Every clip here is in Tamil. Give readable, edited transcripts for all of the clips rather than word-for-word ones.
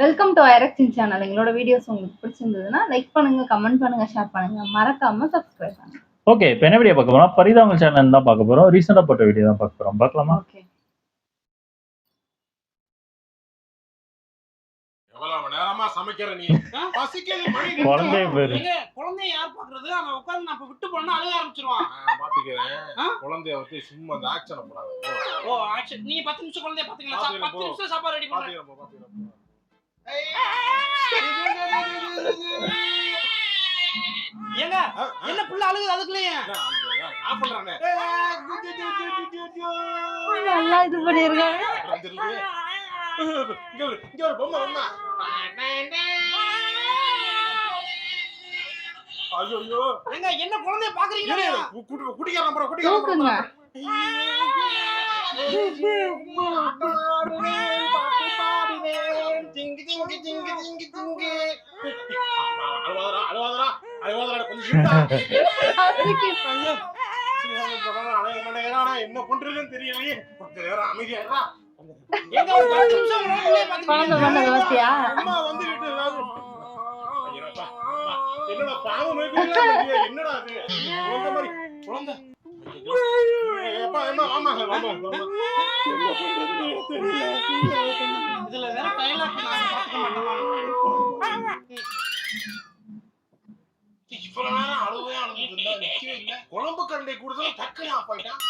வெல்கம் டு ஐரக்ஸின் சேனல். எங்களோட வீடியோஸ் உங்களுக்கு பிடிச்சிருந்ததுன்னா லைக் பண்ணுங்க, கமெண்ட் பண்ணுங்க, ஷேர் பண்ணுங்க. மறக்காம சப்ஸ்கிரைப் பண்ணுங்க. ஓகே, இப்போ என்ன வீடியோ பார்க்க போறோம்? பரிதாபங்கள் சேனல் தான் பார்க்க போறோம். ரீசெண்டா போட்ட வீடியோ தான் பார்க்க போறோம். பார்க்கலாமா? ஓகே. எவ்வளவு நேரமா சமைக்கிற நீ? பசிக்குது, மணி குழந்தை பேரு. ஏங்க குழந்தைய யார் பாக்குறது? அவன் உட்கார்ந்து நான் இப்ப விட்டு போனா அழுக ஆரம்பிச்சிருவான். பாத்துக்கிறேன். குழந்தைய வச்சு சும்மா அந்த ஆக்ஷன் போறாங்க. ஓ ஆக்சன். நீ 10 நிமிஷம் குழந்தைய பாத்தீங்களா? 10 நிமிஷம் சாப்பாடு ரெடி பண்ணு. பாத்துக்கிறேன். ஏங்க என்ன புள்ள அழுகுது அதுக்குள்ளே? நான் பண்றானே. நல்லா இது பண்ணிருக்காங்க. இங்க ஒரு பொம்மை பொம்மை. ஐயோ ஏங்க என்ன குழந்தைய பாக்குறீங்க? குடிக்காரன் போற தூக்குங்க. என்ன பண்றதுன்னு தெரியலையே. கொஞ்ச நேரம் அமைதியா ஏங்க ஒரு 10 நிமிஷம் குழந்தைய பாத்தீங்களா? பாத்தியா? அம்மா வந்து விட்டு என்னடா பாவம் என்னடா அது குழந்தை மாதிரி குழந்தை இதுல வேற டயலாக் நான் பாத்துக்க மாட்டேன். இவ்வளவு நேரம் அழுவே அழுதுட்டு நிக்கவே இல்ல. குழம்பு கரண்டை கொடுத்தா டக்குனு ஆஃப் ஆயிட்டான்.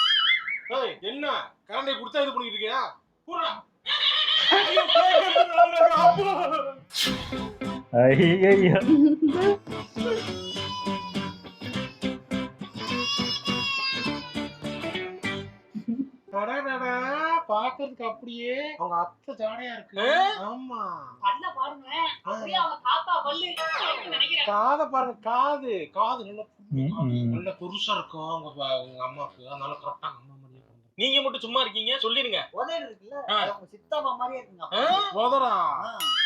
ஏய் என்ன கரண்டை கொடுத்தா இது பண்ணிட்டு இருக்கியா? போடா. ஐயோ பாக்குறதுக்கு அப்படியே அவங்க அத்தை ஜாடையா இருக்கு. ஆமா பல்ல பாருங்க. அப்படியே அவ தாத்தா பல்லு நினைக்கிறேன். காதை பாருங்க. காது காது நல்ல பெருசா இருக்கும் உங்க அம்மாவுக்கு. அதனால கரெக்டா அம்மா மாதிரியே பண்ணுங்க. நீங்க மட்டும் சும்மா இருக்கீங்க சொல்லிருங்க. உதடு இருக்குல்ல, அவங்க சித்தப்பா மாதிரியே இருக்குங்க. போதடா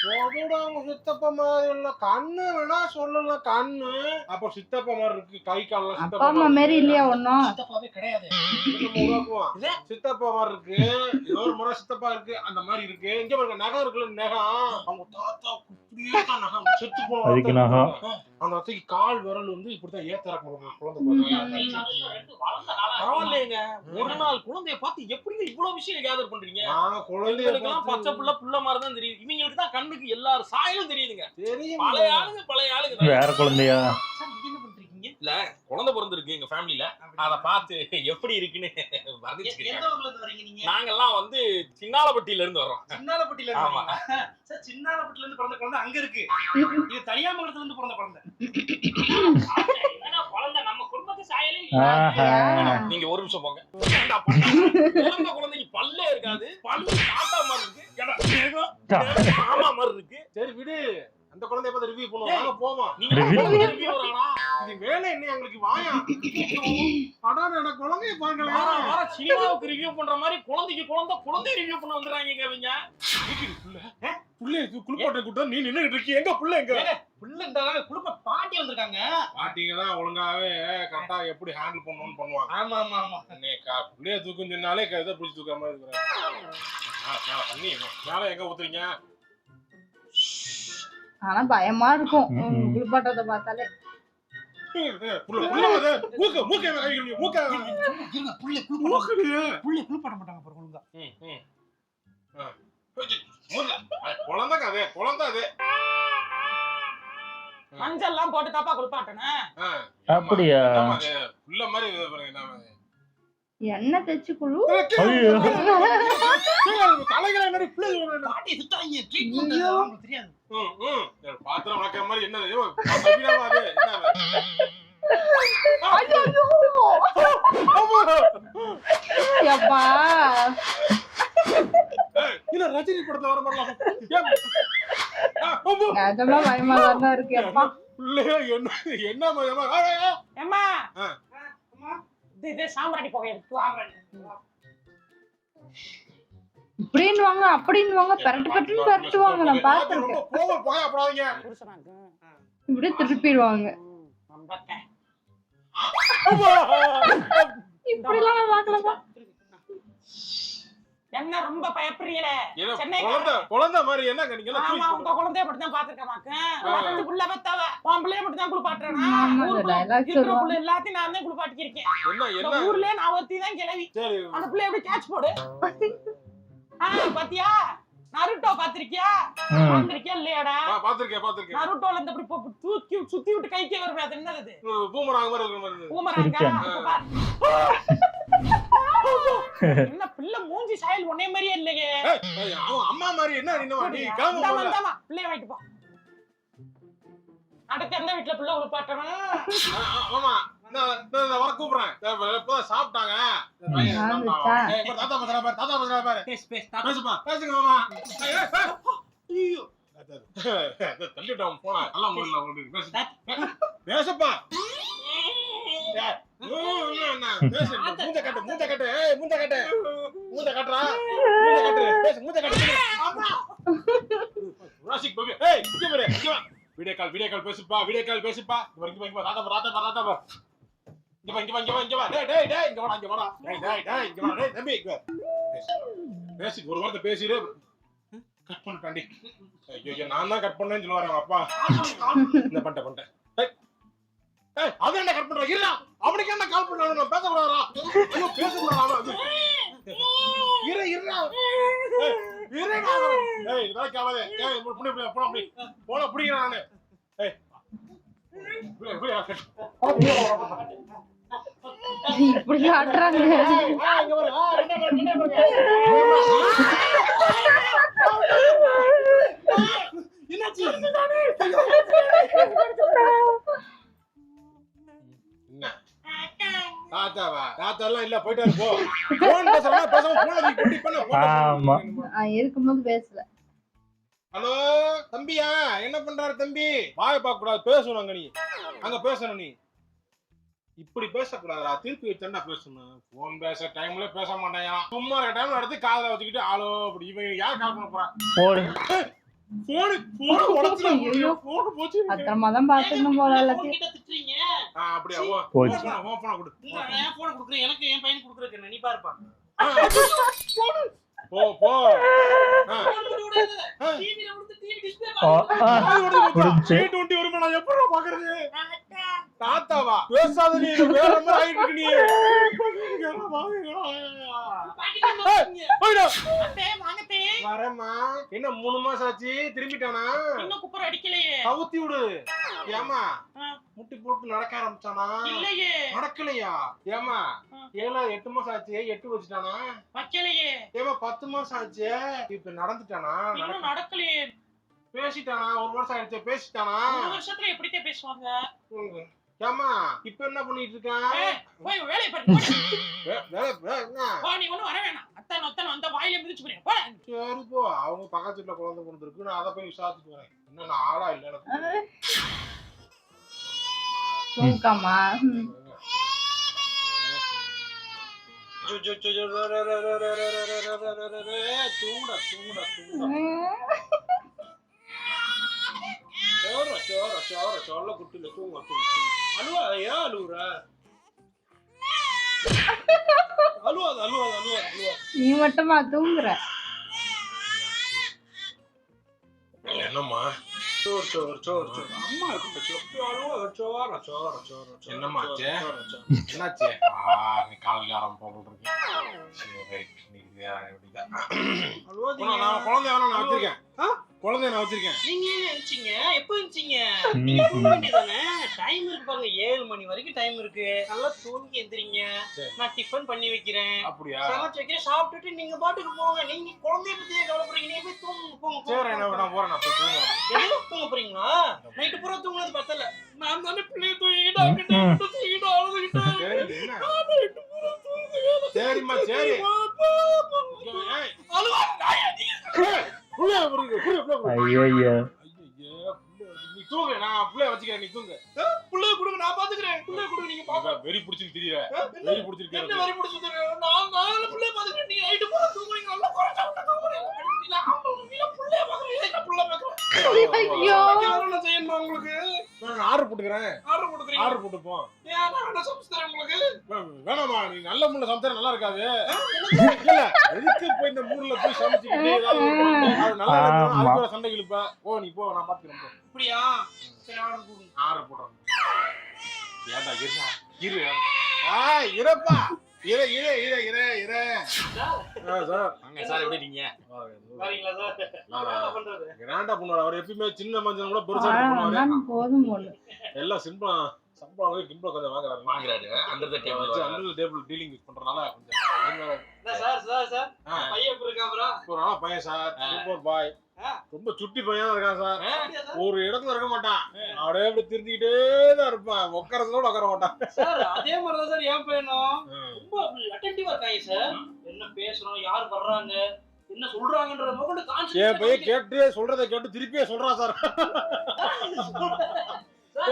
போதடா அவங்க சித்தப்பா மாதிரி இல்ல. கண்ணு வேணா சொல்லலாம். கண்ணு அப்ப சித்தப்பா மாதிரி இருக்கு. கை கால அப்பா அம்மா மாரி இல்லையா ஒண்ணும்? சித்தப்பாவே கிடையாது. சித்தப்பா மாதிரி இருக்கு. ஏதோ ஒரு முறை சித்தப்பா இருக்கு. அந்த மாதிரி இருக்கு. இங்க பாருங்க நகம் இருக்குல்ல, நகம் அவங்க தாத்தா இப்படியே தான் நகம் செத்து அதுக்கு நகம். அந்த அத்தைக்கு கால் விரல் வந்து இப்படிதான் ஏத்தறக்க குழந்தை. பரவாயில்லைங்க. ஒரு நாள் குழந்தைய பார்த்து எப்படி இவ்வளவு விஷயம் கேதர் பண்றீங்க? நாங்க குழந்தைகளுக்கெல்லாம் பச்சை புள்ள மாதிரி தான் தெரியுது. இவங்களுக்கு தான் கண்ணுக்கு எல்லாரும் சாயலும் தெரியுதுங்க. தெரியும். பழைய ஆளுங்க வேற குழந்தையா? என்ன பண்றீங்க? இல்ல குழந்தை பிறந்திருக்கு எங்க ஃபேமிலில. அத பார்த்து எப்படி இருக்குன்னு வர்ணிச்சுக்கிறேன். எந்த ஊர்ல இருந்து வரீங்க நீங்க? நாங்கெல்லாம் வந்து சின்னாலப்பட்டியில இருந்து வர்றோம். சின்னாலப்பட்டியில இருந்து ஆமா. வரீங்க. சார் சின்னாலப்பட்டியில இருந்து பிறந்த குழந்தை அங்க இருக்கு. இது தனியாமங்கலத்துல இருந்து பிறந்த குழந்தை. குழந்தை நம்ம குடும்பத்து சாயலே ஆஹா. நீங்க ஒரு நிமிஷம் போங்க. குழந்தைக்கு பல்லே இருக்காது. பல்லு தாத்தா மாதிரி இருக்கு. மாமா மாதிரி இருக்கு. சரி விடு. அந்த குழந்தைய பார்த்து ரிவ்யூ பண்ணுவோம். வாங்க போவோம். நீங்க ரிவ்யூ வரானா? இது வேலை என்ன எங்களுக்கு? வாயா. அடா நான் குழந்தைய பார்க்கல. வார சினிமாவுக்கு ரிவ்யூ பண்ற மாதிரி குழந்தைக்கு குழந்தை ரிவ்யூ பண்ண வந்துறாங்க இவங்க. புள்ள குளிப்பாட்ட கூட்டம் நீ நின்னுட்டு இருக்கீங்க. எங்க புள்ள எங்க? புள்ளண்டாங்க குடும்ப பாட்டி வந்திருக்காங்க. பாட்டிங்க தான் ஒழுங்காவே கரெக்டா எப்படி ஹேண்டில் பண்ணணும்னு பண்ணுவாங்க. ஆமா ஆமா ஆமா. புள்ளைய தூக்குன்னு சொன்னாலே இதை பிடிச்சி தூக்காம இருக்கிறேன். தண்ணி மேல எங்க ஊத்துறீங்க? ஆனா பயமா இருக்கும் குளிப்பாட்டத்தை பார்த்தாலே. குளிப்பாட்ட மாட்டாங்க பாரு ஒழுங்கா. குழந்தை கதை குழந்தை அது மஞ்சள் எல்லாம் போட்டு தாப்பா குளிப்பாட்டனே. அப்படியா? புள்ள மாதிரி எண்ணெய் தேச்சு குழு. தலைகளை என்ன பாட்டி சுத்தாங்க ட்ரீட்மென்ட் உங்களுக்கு தெரியாது. பாத்திரம் வளர்க்கிற மாதிரி என்ன அப்பா இல்ல ரஜினி படத்துல வர மாதிரி நிஜமா பயமா தான் இருக்கு. அப்பா என்ன அம்மா இது சாம்பிராணி புகை எடுத்து இப்படின்னு வாங்க அப்படின்னு வாங்க பரட்டுன்னு பரட்டுவாங்க. நான் பார்த்திருக்கேன். இப்படியே திருப்பிடுவாங்க. இப்படி எல்லாம் நான் பார்க்கலப்பா. என்ன ரொம்ப பயப்படுறீங்களே? ஏதோ சென்னை குழந்தை மாதிரி என்னங்க நீங்க எல்லாம் ஆமா, தூக்கி உங்க குழந்தைய மட்டும் தான் பாத்துருக்கேன். பக்கத்து புள்ள பெத்தவ உன் பிள்ளைய மட்டும் தான் குளிப்பாட்டுறேனா? ஆமா, அந்த dialogue இருக்கிற சொல்லுவாங்க. புள்ள எல்லாத்தையும் நான் தான் குளிப்பாட்டிருக்கேன். என்ன இந்த என்ன ஊர்லயே நான் ஒருத்தி தான் கிளவி. சரி அந்த பிள்ளை எப்படி கேட்ச் போடு? பாத்தியா? நருட்டோ பாத்திருக்கியா? பாத்திருக்கியா இல்லையாடா? பாத்திருக்கேன் நருட்டோல இந்த இப்படி தூக்கி சுத்தி விட்டு கைக்கே வருமே, அது என்னது? பூமராங்க மாதிரி இருக்கிற மாதிரி பூமராங்கா? சிரிக்காம. என்ன பிள்ளை மூஞ்சி சாயல் உன்னைய மாதிரியே இல்லையே. ஏய், அவன் அம்மா மாதிரி என்ன என்னமா நீ கிளம்ப போல வந்தாமா பிள்ளைய வாங்கிட்டு போ. அடுத்து எந்த வீட்டுல பிள்ளை உருப்பாட்டணும்? ஆமா நான் வர கூப்பிடுறேன் இப்பதான் சாப்பிட்டாங்க தாத்தா பசங்க பாரு பேசுப்பா பேசுங்க மாமா ஐயோ தள்ளிட்டான் போனா நல்லா உங்களுக்கு பேசுப்பா மூஞ்ச கட்டு வீடியோ கால் பேசுப்பா தாத்தா இங்க வா டேய் இங்க வாடா டேய் தம்பி பேசி ஒரு வார்த்தை பேசிடு கட் பண்ணட்டாண்டி ஐயோ நான் தான் கட் பண்ணேன்னு சொல்லுவாரு அப்பா இந்த பண்ணிட்டேன் ஏய் அது என்ன கட் பண்ற இல்ல அவனுக்கு என்ன கால் பண்ணானே நான் பேச கூடாதா ஐயோ பேச கூடாதா இரு ஏய் இதெல்லாம் காவாதே ஏய் போன புடிங்க நானு ஏய் இப்படி ஆடுறாங்க. தாத்தாலாம் இல்ல போயிட்டு போ போன் இருக்கும்போது பேசல. ஹலோ தம்பியா என்ன பண்றாரு தம்பி வாய பார்க்க கூடாது பேசணும் நீ அங்க பேசணும் நீ இப்படி பேசக்கூடாதுடா திருப்பி வச்சா பேசணும் போன் பேச டைம்ல பேச மாட்டேன் சும்மா இருக்க டைம்ல எடுத்து காதல வச்சுக்கிட்டு ஆளோ அப்படி இவன் யார் கால் பண்ண போறான் பத்திரமா தான் பாத்துக்கணும் போல எல்லாத்தையும். அப்படியா எனக்கு என் பையன் குடுக்குறேன் நீ பாருப்பா போ எப்படா பாக்குறது தாத்தாவா பேசாத நீ வேற மாதிரி ஆயிட்டு நீ வரமா என்ன 3 மாசம் ஆச்சு திரும்பிட்டானா இன்னும் குப்புற அடிக்கலையே கவுத்தி விடு ஏமா முட்டி போட்டு நடக்க ஆரம்பிச்சானா இல்லையே நடக்கலையா ஏமா 8 மாசம் ஆச்சு 8 வச்சுட்டானா வைக்கலையே ஏமா 10 மாசம் ஆச்சு இப்ப நடந்துட்டானா இன்னும் நடக்கலையே பேசிட்டானா 1 வருஷம் ஆயிடுச்சு பேசிட்டானா 1 வருஷத்துல எப்படித்தான் பேசுவாங்க ஏமா இப்ப என்ன பண்ணிட்டு இருக்கான் போய் வேலைய பாரு வேலை என்ன நீ ஒண்ணு வர வேணாம் அத்தனை வந்த வாயில மிதிச்சு போறேன் போடா சரி போ அவங்க பக்கத்து வீட்டுல குழந்தை பிறந்திருக்கு நான் அதை போய் விசாரிச்சுட்டு வரேன் இன்னும் நான் ஆளா இல்ல எனக்கு தூக்கமா சொல்ல குட்டில தூங்க அழுவா ஏன் அழுவுற அழுவாது நீ மட்டுமா தூங்குற என்னம்மா அம்மா என்னம்மா என்னாச்சு நீ காலையில ஆரம்பிக்க குழந்தை வேணா நான் வச்சிருக்கேன் குழந்தைய நான் வச்சிருக்கேன் நீங்க நினைச்சீங்க எப்ப நினைச்சீங்க நீங்க தூங்க வேண்டியதானே டைம் இருக்கு பாருங்க 7 மணி வரைக்கும் டைம் இருக்கு நல்லா தூங்கி எந்திரிங்க நான் டிஃபன் பண்ணி வைக்கிறேன் அப்படியா சமைச்சு வைக்கிறேன் சாப்பிட்டுட்டு நீங்க பாட்டுக்கு போங்க நீங்க குழந்தைய பத்தியே கவலைப்படுறீங்க நீங்க போய் தூங்க சரி நான் போறேன் நான் போய் தூங்க தூங்க போறீங்களா நைட்டு பூரா தூங்குனது பத்தல நான் தானே பிள்ளைய தூங்கிட்டு அழுதுகிட்டேன் சரிம்மா சரி ஐயோ நீ தூங்க நான் புள்ளைய வச்சுக்கிறேன் நீ தூங்க புள்ளைய கொடுங்க நான் பாத்துக்கிறேன் புள்ளைய கொடுங்க நீங்க பாப்பா வெறி பிடிச்சிருக்கு தெரியல வெரி பிடிச்சிருக்கு என்ன வெரி பிடிச்சிருக்கு நான் புள்ளைய பாத்துக்கிறேன் நீங்க நைட்டு பூரா தூங்குறீங்க நல்லா குறைச்சா விட்டு தூங்குறீங்க நீங்க புள்ளைய பாக்குறீங்க புள்ளைய பாக்குறேன் ஐயோ என்ன செய்யணும் உங்களுக்கு நான் ஆர்டர் போட்டுக்கிறேன். ஆர்டர் போட்டுக்கிறீங்க. ஆர்டர் போட்டுப்போம். ஏன் நான் சமைச்சு தரேன் உங்களுக்கு. வேணாமா, நீ நல்ல முள்ள சமைச்சா நல்லா இருக்காது. இல்ல எதுக்கு போய் இந்த மூணுல போய் சமைச்சுக்கிட்டு ஏதாவது அது நல்லா இருக்கும். அதுக்கு சண்டை இழுப்ப. ஓ நீ போ, நான் பாத்துக்கிறேன். அப்படியா? சரி ஆர்டர் போடுங்க. ஆர்டர் போடுறேன். ஏன்டா இருடா இரு. இருப்பா. இரு. சார் வாங்க சார், எப்படி இருக்கீங்க? வரீங்களா சார்? என்ன பண்றது? கிராண்டா பண்ணுவாரு. அவர் எப்பயுமே சின்ன மஞ்சள் கூட பெருசா பண்ணுவாரு. போதும் போல எல்லாம் சிம்பிளா சம்பளம் கிம்பிளா கொஞ்சம் வாங்குறாரு. அண்டர் த டேபிள் டீலிங் பண்றதுனால கொஞ்சம் சார் பையன் எப்படி இருக்கான் ப்ரோ? ஒரு நல்ல பையன் சார். சூப்பர் பாய். ரொம்ப சுட்டி பையனா இருக்கான் சார். ஒரு இடத்துல இருக்க மாட்டான். அப்படியே அப்படி திருந்திக்கிட்டே தான் இருப்பான். உட்காரத்தோட உட்கார மாட்டான் சார். அதே மாதிரி தான் சார் என் பையனும் ரொம்ப அட்டென்டிவா இருக்காங்க சார். என்ன பேசுறோம், யார் வர்றாங்க, என்ன சொல்றாங்கன்றத முதல்ல கான்சென்ட்ரேட். என் பையன் கேட்டு சொல்றதை கேட்டு திருப்பியே சொல்றான் சார்.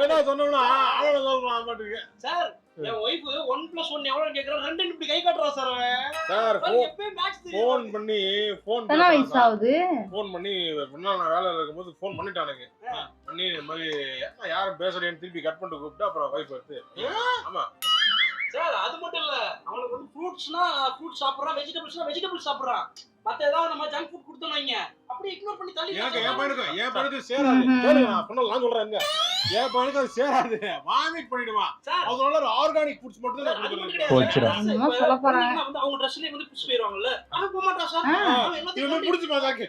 என்ன சொன்னோம்னா அவன சொல்றான் மாட்டுக்கு. சார் என் ஒய்ஃப் 1+1 எவ்வளவு கேக்குறான், 2 இப்படி கை காட்டுறான் சார் அவன். சார் எப்பவே மேட்ச் ஃபோன் பண்ணி எத்தனை வயசு ஆகுது? ஃபோன் பண்ணி முன்னாள் நான் வேலையில இருக்கும்போது ஃபோன் பண்ணிட்டானுங்க. பண்ணி இந்த மாதிரி யாரும் பேசுறேன்னு திருப்பி கட் பண்ணிட்டு கூப்பிட்டு அப்புறம் வைஃப் எடுத்து. ஆமா சார் அது மட்டும் இல்ல, அவனுக்கு வந்து ஃப்ரூட்ஸ்னா ஃப்ரூட் சாப்பிடுறான், வெஜிடபிள்ஸ்னா வெஜிடபிள் சாப்பிடுறான். மத்த ஏதாவது நம்ம ஜங்க் ஃபுட் கொடுத்தோம் வைங்க, அப்படியே இக்னோர் பண்ணி தள்ளி. எனக்கு என் பையனுக்கு சேராது. கேளுங்க, நான் சொன்னலாம் சொல்றேன். என் பையனுக்கு அது சேராது. வாமிட் பண்ணிடுவான். அதனால ஆர்கானிக் ஃபுட்ஸ் மட்டும் தான் கொடுக்குறேன். வந்து அவங்க ட்ரெஸ்லயே வந்து புடிச்சு போயிடுவாங்கல்ல, அவன் போக மாட்டான் சார். இவன் புடிச்சு பாத்தாக்கு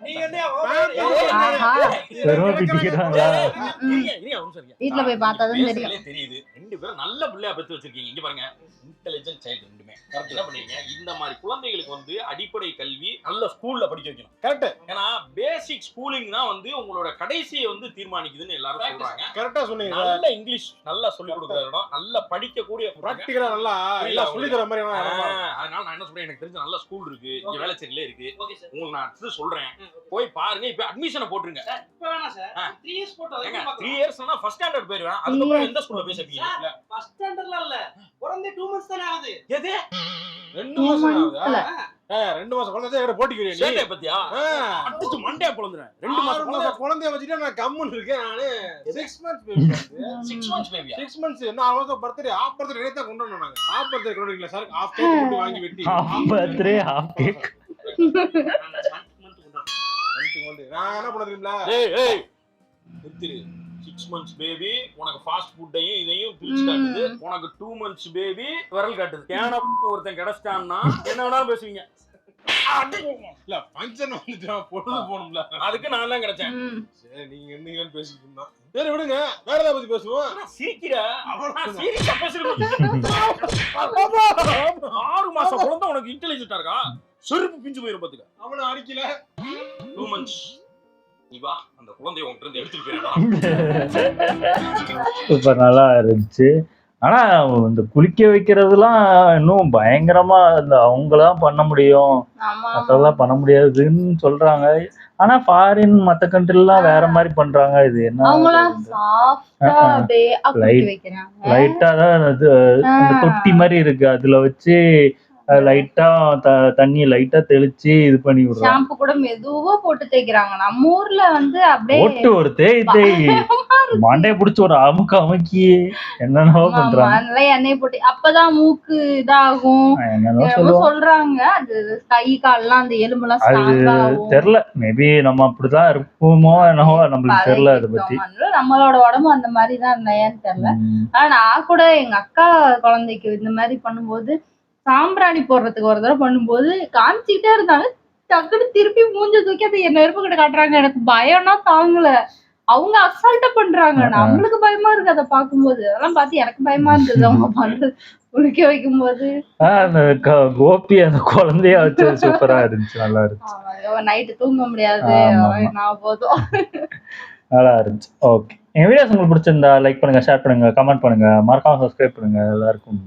நீங்க என்ன வீட்ல போய் பார்த்தாதான் தெரியும். தெரியுது. ரெண்டு பேரும் நல்ல பிள்ளையா பெத்து வச்சிருக்கீங்க. இங்க பாருங்க, இன்டெலிஜென்ட் சைல்டு ரெண்டுமே. கரெக்ட். என்ன பண்ணுவீங்க, இந்த மாதிரி குழந்தைகளுக்கு வந்து அடிப்படை கல்வி நல்ல ஸ்கூல்ல படிக்க வைக்கணும். கரெக்ட். ஏன்னா பேசிக் ஸ்கூலிங் தான் வந்து உங்களோட கடைசியை வந்து தீர்மானிக்குதுன்னு எல்லாரும் சொல்றாங்க. கரெக்டா சொன்னீங்க. நல்ல இங்கிலீஷ் நல்லா சொல்லி கொடுக்குற இடம், நல்லா படிக்கக்கூடிய பிராக்டிகலா நல்லா எல்லாம் சொல்லி தர மாதிரி. அதனால நான் என்ன சொல்றேன், எனக்கு தெரிஞ்ச நல்ல ஸ்கூல் இருக்கு, இங்க வேளச்சேரியில இருக்கு. உங்களுக்கு நான் சொல்றேன், போய் பாருங்க. இப்ப அட்மிஷனை போட்டுருங்க. இப்ப வேணாம் சார், 3 இயர்ஸ் போட்டு 3 இயர்ஸ்னா ஃபர்ஸ்ட் ஸ்டாண்டர்ட் போயிருவேன். அதுக்கப்புறம் எந்த ஸ்கூல்ல போய் சேர்ப்பீங்க? ஃபர்ஸ்ட் ஸ்டாண்டர்ட்ல இல்ல, குழந்தை 2 months தானே ஆகுது. எது 2 மாசம் ஆகுதா? 2 மாசம் குழந்தை எங்க போட்டிக்கிறீங்க நீ? சேட்டை பத்தியா? அடிச்சு மண்டைய பொளந்துறேன். 2 மாசம் குழந்தைய வச்சிட்டு நான் கம்முன்னு இருக்கேன். நானு 6 months பேபி. 6 months பேபியா? 6 months. என்ன ஆல்மோஸ்ட் பர்த்டே ஆஃப் பர்த்டே நேத்தா கொண்டு வந்தோம் நாங்க. ஆஃப் பர்த்டே கொண்டு வரீங்களா சார்? ஆஃப் கேக் போட்டு வாங்கி வெட்டி. Half birthday half cake. நான் என்ன பண்ணதுங்களா? ஏய் நிறுத்து. 6 months பேபி உனக்கு ஃபாஸ்ட் ஃபுட்டையும் இதையும் பிரிச்சு காட்டுது. உனக்கு 2 months பேபி விரல் காட்டுது. கேன ஒருத்தன் கிடைச்சிட்டான்னா என்ன வேணாலும் பேசுவீங்க. இல்ல ஃபங்க்ஷன் வந்துட்டா பொழுது போணும்ல, அதுக்கு நான் தான் கிடைச்சேன். சரி நீங்க என்னன்னு பேசிட்டு இருந்தா சரி விடுங்க, வேற ஏதாவது பத்தி பேசுவோம். சிரிக்கிற அவனா சீரியஸா பேசுறேன். 6 மாசம் குழந்தை உனக்கு இன்டெலிஜென்ட்டா இருக்கா? செருப்பு பிஞ்சு போயிரும் பாத்துக்க. அவன அடிக்கல. 2 months நீ வா, அந்த குழந்தைய உன்கிட்ட இருந்து எடுத்துட்டு போயிடலாம். சூப்பர், நல்லா இருந்துச்சு. ஆனா இந்த குளிக்க வைக்கிறதுலாம் இன்னும் பயங்கரமா இந்த அவங்களாம் பண்ண முடியும், அதெல்லாம் பண்ண முடியாதுன்னு சொல்றாங்க. ஆனா ஃபாரின் மத்த கண்ட்ரிலாம் வேற மாதிரி பண்றாங்க. இது என்ன லைட்டா தான் அந்த தொட்டி மாதிரி இருக்கு, அதுல வச்சு லைட்டா தண்ணி லைட்டா தெளிச்சு இது பண்ணி விடுறாங்க. ஷாம்பு கூட மெதுவா போட்டு தேய்க்கிறாங்க. நம்ம ஊர்ல வந்து அப்படியே போட்டு ஒரு தேய் மண்டைய புடிச்சு ஒரு அமுக்கி என்னென்னவோ பண்றாங்க. அதனால எண்ணெய் போட்டு அப்பதான் மூக்கு இதாகும் என்னென்னவோ சொல்றாங்க. அது கை கால்லாம் அந்த எலும்பெல்லாம் அது தெரியல, மேபி நம்ம அப்படிதான் இருப்போமோ என்னவோ, நம்மளுக்கு தெரியல அதை பத்தி. நம்மளோட உடம்பு அந்த மாதிரிதான் இல்லையான்னு தெரியல. ஆனா நான் கூட எங்க அக்கா குழந்தைக்கு இந்த மாதிரி பண்ணும்போது சாம்பிராணி போடுறதுக்கு ஒரு தடவை பண்ணும்போது காமிச்சுக்கிட்டே இருந்தாங்க. டக்குனு திருப்பி மூஞ்ச தூக்கி அதை நெருப்பு கிட்ட காட்டுறாங்க. எனக்கு பயம்னா தாங்கல. அவங்க அசால்ட்டா பண்றாங்க, நம்மளுக்கு பயமா இருக்கு அதை பார்க்கும்போது. அதெல்லாம் பார்த்து எனக்கு பயமா இருந்தது அவங்க பண்றது குளிக்க வைக்கும் போது. கோபி அந்த குழந்தைய வச்சு சூப்பரா இருந்துச்சு, நல்லா இருந்துச்சு. நைட்டு தூங்க முடியாது நான் போதும் நல்லா இருந்துச்சு. ஓகே, என் வீடியோஸ் உங்களுக்கு பிடிச்சிருந்தா லைக் பண்ணுங்க, ஷேர் பண்ணுங்க, கமெண்ட் பண்ணுங்க, மறக்காம சப்ஸ்கிரைப் பண்ணுங்க. எல்லாருக்கும்